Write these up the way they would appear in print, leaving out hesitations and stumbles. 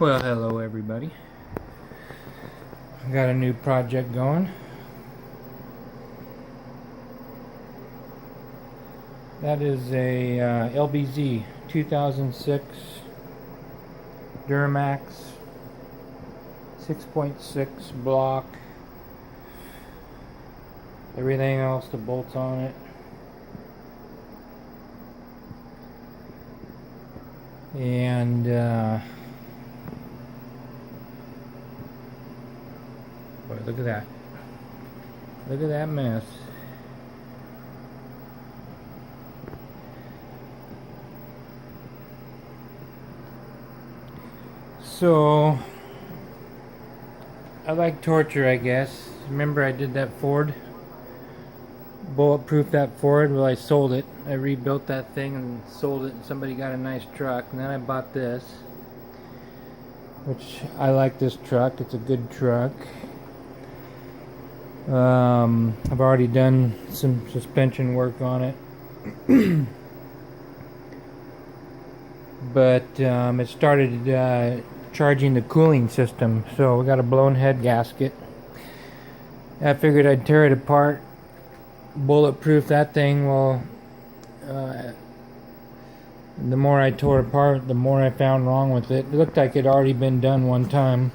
Well, hello everybody. I got a new project going. That is a LBZ 2006 Duramax 6.6 block. Everything else, the bolts on it. And boy, look at that. Look at that mess. So, I like torture, I guess. Remember I did that Ford? Bulletproof that Ford? Well, I sold it. I rebuilt that thing and sold it, and somebody got a nice truck. And then I bought this, which I like this truck. It's a good truck. I've already done some suspension work on it. But it started charging the cooling system, so we got a blown head gasket. I figured I'd tear it apart, bulletproof that thing. Well, the more I tore it apart, the more I found wrong with it. It looked like it had already been done one time,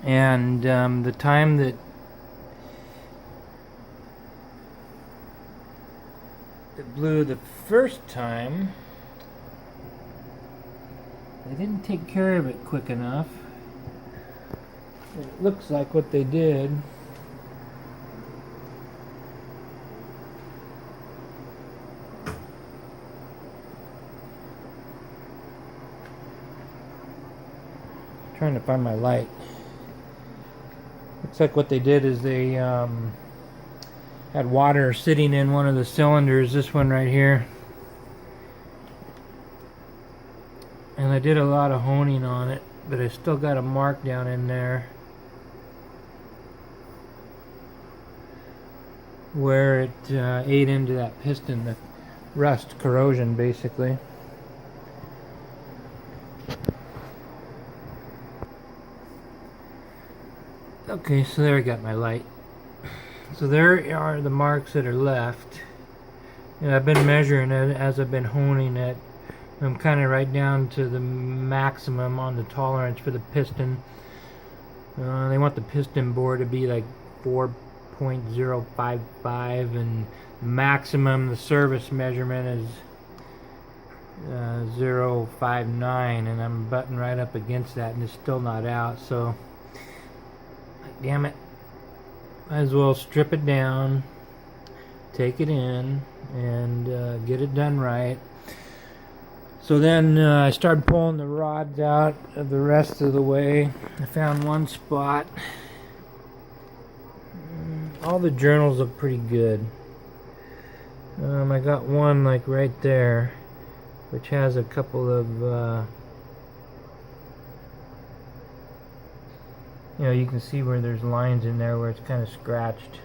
and the time that it blew the first time, they didn't take care of it quick enough. It looks like what they did trying to find my light. Looks like what they did is they had water sitting in one of the cylinders, this one right here. And I did a lot of honing on it, but I still got a mark down in there where it ate into that piston, the rust corrosion basically. Okay, so there I got my light. So there are the marks that are left. And I've been measuring it as I've been honing it. I'm kind of right down to the maximum on the tolerance for the piston. They want the piston bore to be like 4.055, and maximum, the service measurement is 0.59, and I'm butting right up against that, and it's still not out. So, damn it, might as well strip it down, take it in, and get it done right. So then I started pulling the rods out of the rest of the way. I found one spot. All the journals look pretty good. I got one like right there, which has a couple of you can see where there's lines in there where it's kind of scratched,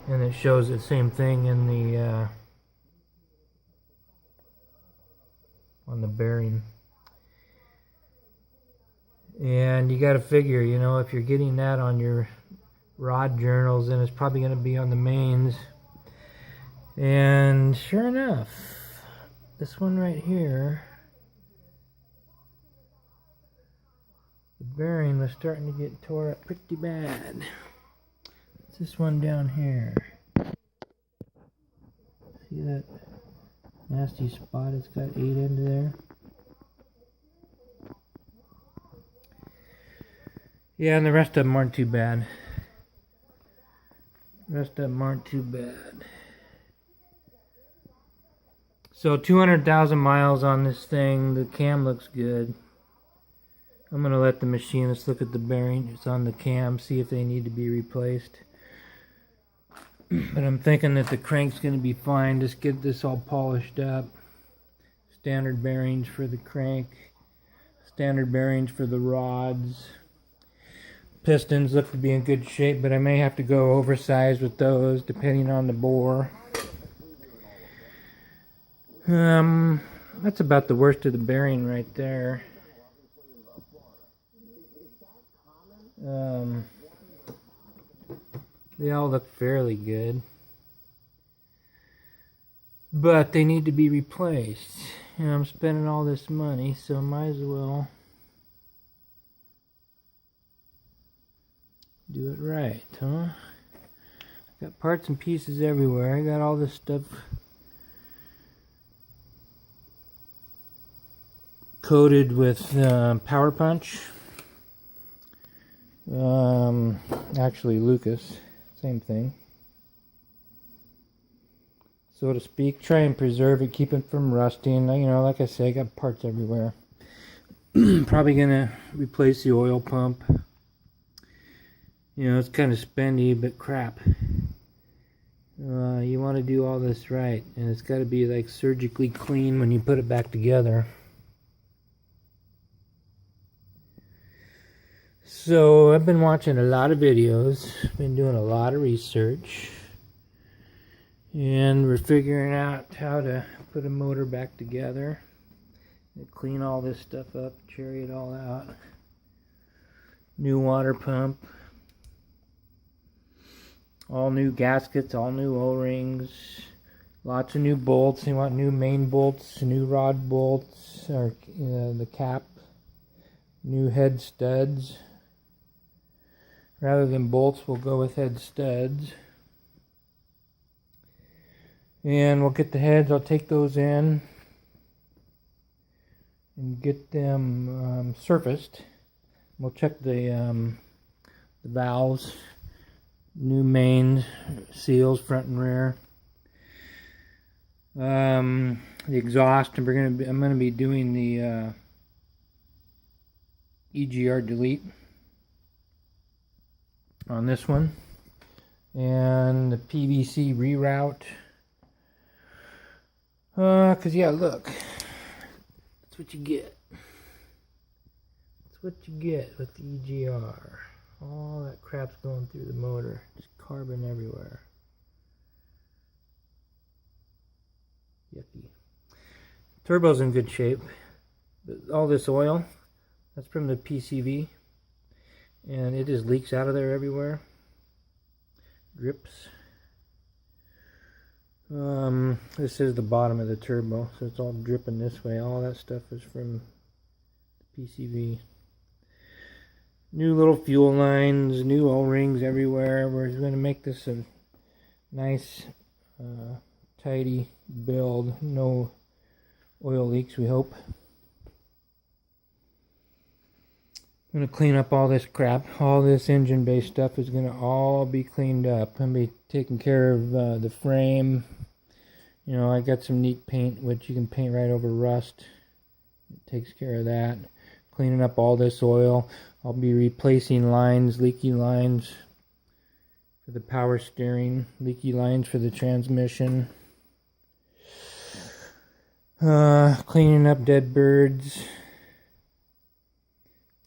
and it shows the same thing in the on the bearing. And you got to figure, if you're getting that on your rod journals, then it's probably going to be on the mains. And sure enough, this one right here, the bearing was starting to get tore up pretty bad. It's this one down here. See that nasty spot it's got ate into there? Yeah, and the rest of them aren't too bad. So 200,000 miles on this thing. The cam looks good. I'm going to let the machinist look at the bearings on the cam, see if they need to be replaced. But I'm thinking that the crank's going to be fine. Just get this all polished up. Standard bearings for the crank. Standard bearings for the rods. Pistons look to be in good shape, but I may have to go oversized with those depending on the bore. That's about the worst of the bearing right there. They all look fairly good, but they need to be replaced. You know, I'm spending all this money, so might as well do it right, huh? Got parts and pieces everywhere. I got all this stuff coated with Power Punch. Actually Lucas, same thing, so to speak. Try and preserve it, keep it from rusting. You know, like I say, I got parts everywhere. Probably gonna replace the oil pump. You know, it's kind of spendy, but crap. You want to do all this right, and it's got to be like surgically clean when you put it back together. So I've been watching a lot of videos, been doing a lot of research, and we're figuring out how to put a motor back together, clean all this stuff up, cherry it all out. New water pump, all new gaskets, all new O-rings, lots of new bolts. You want new main bolts, new rod bolts, or the cap, new head studs. Rather than bolts, we'll go with head studs. And we'll get the heads, I'll take those in and get them surfaced. We'll check the valves, new main seals, front and rear. The exhaust, and I'm gonna be doing the EGR delete on this one, and the PVC reroute. Cause yeah, look, that's what you get. That's what you get with the EGR. All that crap's going through the motor, just carbon everywhere. Yucky. Turbo's in good shape, but all this oil, that's from the PCV. And it just leaks out of there everywhere. Drips. This is the bottom of the turbo, so it's all dripping this way. All that stuff is from the PCV. New little fuel lines, new O-rings everywhere. We're going to make this a nice, tidy build. No oil leaks, we hope. I'm going to clean up all this crap. All this engine based stuff is going to all be cleaned up. I'm going to be taking care of the frame. You know, I got some neat paint which you can paint right over rust. It takes care of that. Cleaning up all this oil. I'll be replacing lines, leaky lines for the power steering, leaky lines for the transmission. Cleaning up dead birds.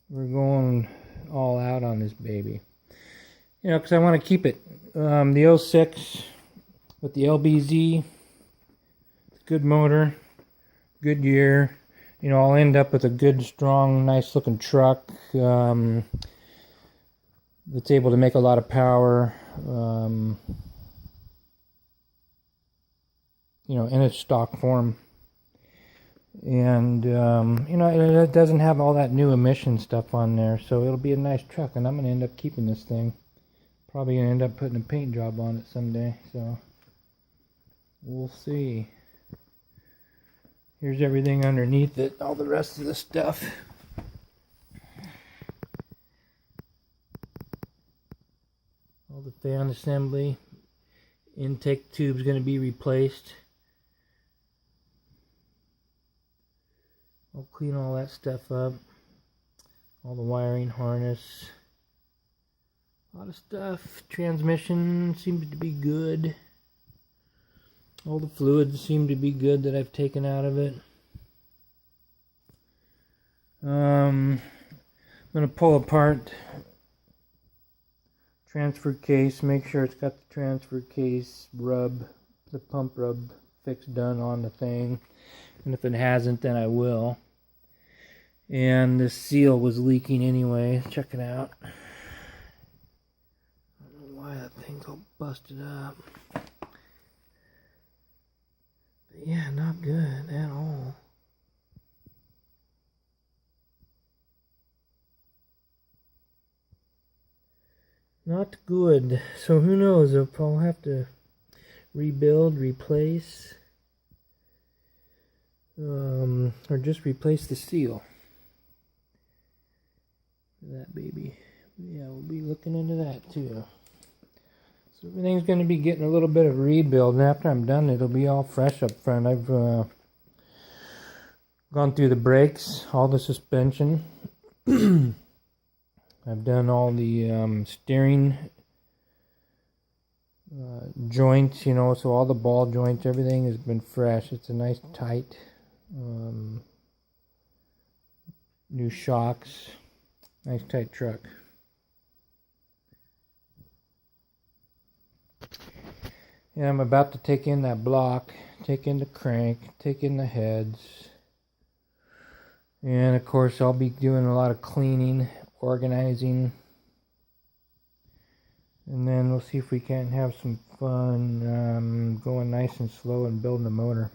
We're going all out on this baby. You know, because I want to keep it. The 06 with the LBZ, good motor, good year. You know, I'll end up with a good, strong, nice looking truck that's able to make a lot of power. You know, in its stock form. And, you know, it doesn't have all that new emission stuff on there, so it'll be a nice truck, and I'm going to end up keeping this thing. Probably going to end up putting a paint job on it someday, so we'll see. Here's everything underneath it, all the rest of the stuff. All the fan assembly. Intake tube's going to be replaced. I'll clean all that stuff up. All the wiring harness. A lot of stuff. Transmission seems to be good. All the fluids seem to be good that I've taken out of it. I'm going to pull apart transfer case. Make sure it's got the transfer case rub, the pump rub fix done on the thing. And if it hasn't, then I will. And the seal was leaking anyway. Check it out. I don't know why that thing's all busted up. But yeah, not good at all. Not good. So who knows if I'll have to rebuild, replace, or just replace the seal. That baby. Yeah, we'll be looking into that too. So everything's going to be getting a little bit of rebuild, and after I'm done, it'll be all fresh up front. I've gone through the brakes, all the suspension. I've done all the steering joints, you know, so all the ball joints, everything has been fresh. It's a nice tight new shocks. Nice tight truck. And I'm about to take in that block, take in the crank, take in the heads. And of course I'll be doing a lot of cleaning, organizing. And then we'll see if we can't have some fun going nice and slow and building the motor.